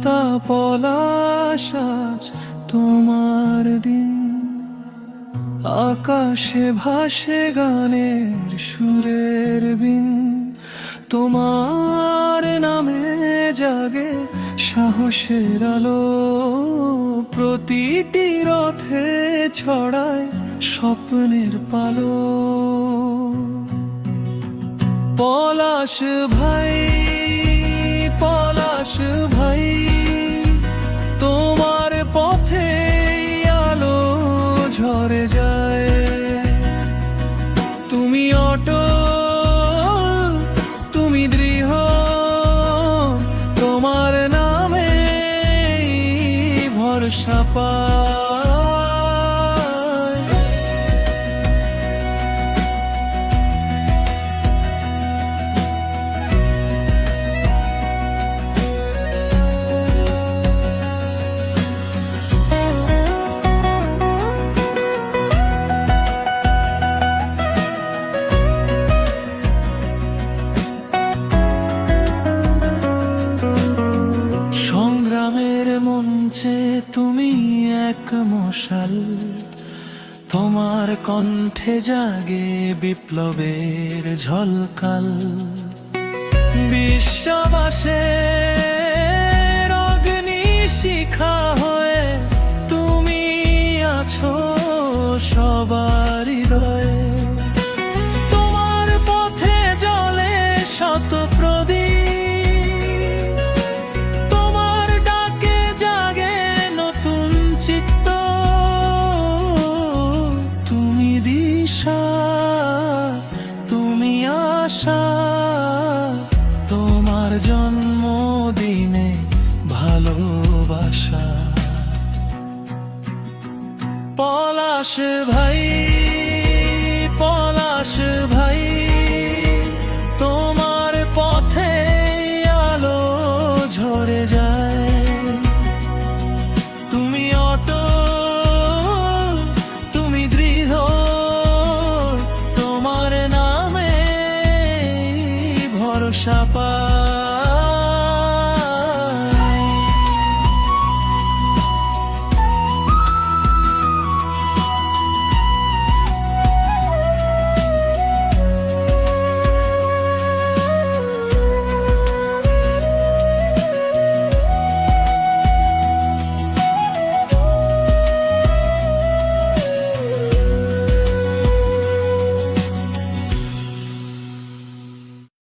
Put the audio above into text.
লতা পলাশ আজ তোমার দিন, আকাশে ভাসে গানের সুরের বিন, তোমার নামে জাগে সাহসের আলো, প্রতিটি রথে ছড়ায় স্বপ্নের পালো। পলাশ ভাই, পলাশ ভাই, তোমার পথে আলো ঝরে যায়। তুমি অটল, তুমি দৃঢ়, তোমার নামে ভরসা পায়। সংগ্রামের মঞ্চে তুমি এক মশাল, তোমার কণ্ঠে জাগে বিপ্লবের ঝলকাল। বিশ্বাসের অগ্নি শিখা হয়ে তুমি আছো সবার হৃদয়ে। তোমার পথে জ্বলে শত প্রদীপ, তোমার ডাকে জাগে নতুন চিত্ত। তুমি দিশা, তুমি আশা, তোমার জন্মদিনে ভালোবাসা। পলাশ ভাই, পলাশ ভাই, তোমার পথে আলো ঝরে যায়। তুমি অটল, তুমি দৃঢ়, তোমার নামে ভরসা পায়।